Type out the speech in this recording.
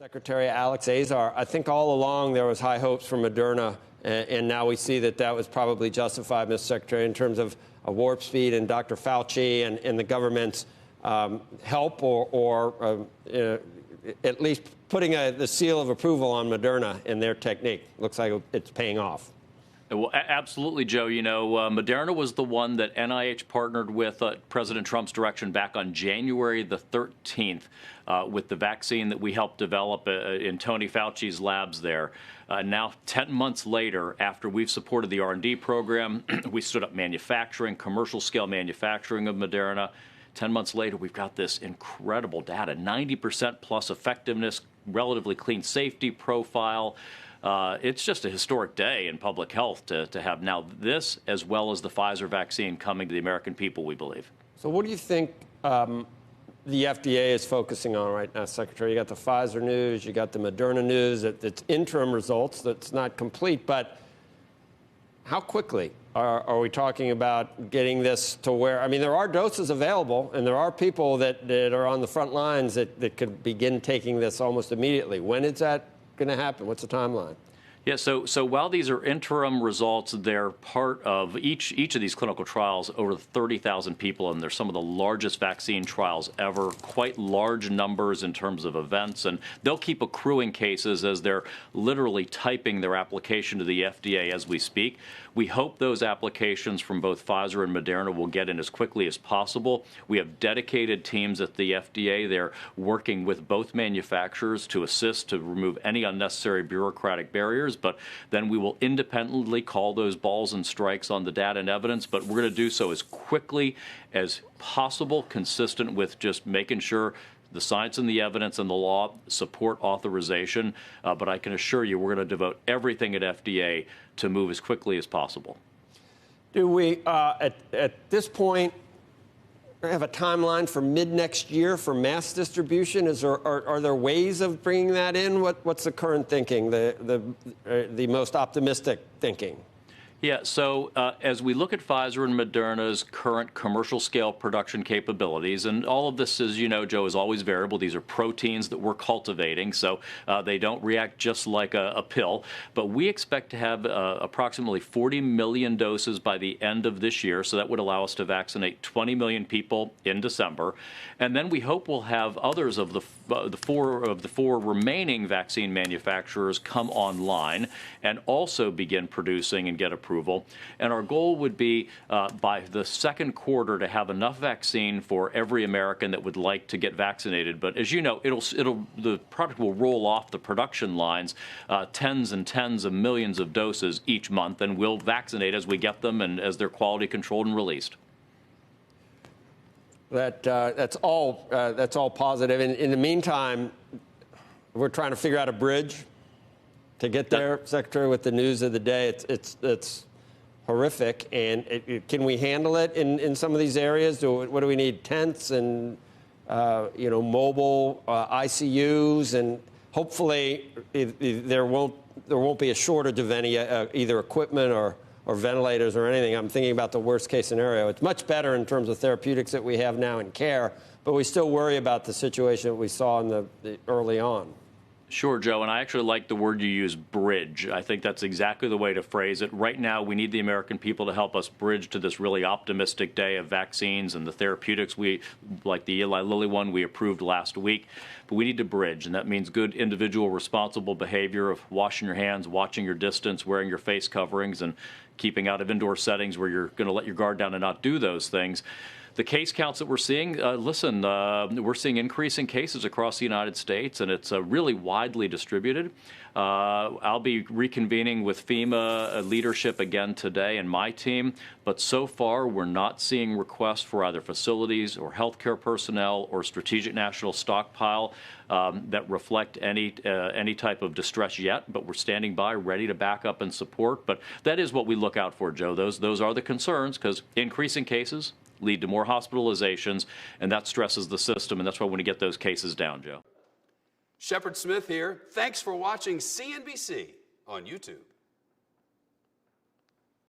Secretary Alex Azar, I think all along there was high hopes for Moderna, and now we see that that was probably justified, Mr. Secretary, in terms of warp speed and Dr. Fauci and the government's help or at least putting the seal of approval on Moderna in their technique. Looks like it's paying off. Well, absolutely, Joe. You know, Moderna was the one that NIH partnered with President Trump's direction back on January the 13th with the vaccine that we helped develop in Tony Fauci's labs there. Now, 10 months later, after we've supported the R&D program, we stood up manufacturing, commercial-scale manufacturing of Moderna. 10 months later, we've got this incredible data, 90% plus effectiveness, relatively clean safety profile. It's just a historic day in public health to have now this as well as the Pfizer vaccine coming to the American people, we believe. So what do you think the FDA is focusing on right now, Secretary? You got the Pfizer news, you got the Moderna news. It's interim results. That's not complete. But how quickly are we talking about getting this to where, I mean, there are doses available, and there are people that are on the front lines that could begin taking this almost immediately. When is that going to happen? What's the timeline? Yeah, so while these are interim results, they're part of each of these clinical trials, over 30,000 people, and they're some of the largest vaccine trials ever, quite large numbers in terms of events, and they'll keep accruing cases as they're literally typing their application to the FDA as we speak. We hope those applications from both Pfizer and Moderna will get in as quickly as possible. We have dedicated teams at the FDA. They're working with both manufacturers to assist to remove any unnecessary bureaucratic barriers, but then we will independently call those balls and strikes on the data and evidence, but we're going to do so as quickly as possible, consistent with just making sure the science and the evidence and the law support authorization, but I can assure you we're going to devote everything at FDA to move as quickly as possible. Do we, at this point, have a timeline for mid-next year for mass distribution? Are there ways of bringing that in? What's the current thinking, the most optimistic thinking? Yeah, so as we look at Pfizer and Moderna's current commercial scale production capabilities, and all of this, as you know, Joe, is always variable. These are proteins that we're cultivating, so they don't react just like a pill. But we expect to have approximately 40 million doses by the end of this year, so that would allow us to vaccinate 20 million people in December. And then we hope we'll have others of the four remaining vaccine manufacturers come online and also begin producing and get approved. And our goal would be by the second quarter to have enough vaccine for every American that would like to get vaccinated. But as you know, the product will roll off the production lines, tens and tens of millions of doses each month, and we'll vaccinate as we get them and as they're quality controlled and released. That's all positive. In the meantime, we're trying to figure out a bridge to get there, Secretary, with the news of the day. It's horrific. And can we handle it in some of these areas? What do we need? Tents and mobile ICUs, and hopefully there won't be a shortage of any either equipment or ventilators or anything. I'm thinking about the worst case scenario. It's much better in terms of therapeutics that we have now in care, but we still worry about the situation that we saw in the early on. Sure, Joe, and I actually like the word you use, bridge. I think that's exactly the way to phrase it. Right now, we need the American people to help us bridge to this really optimistic day of vaccines and the therapeutics, like the Eli Lilly one we approved last week. But we need to bridge, and that means good individual responsible behavior of washing your hands, watching your distance, wearing your face coverings, and keeping out of indoor settings where you're going to let your guard down and not do those things. The case counts that we're seeing, we're seeing increasing cases across the United States, and it's really widely distributed. I'll be reconvening with FEMA leadership again today and my team, but so far we're not seeing requests for either facilities or healthcare personnel or strategic national stockpile that reflect any type of distress yet, but we're standing by, ready to back up and support. But that is what we look out for, Joe. Those are the concerns, because increasing cases lead to more hospitalizations, and that stresses the system, and that's why we want to get those cases down, Joe. Shepard Smith here. Thanks for watching CNBC on YouTube.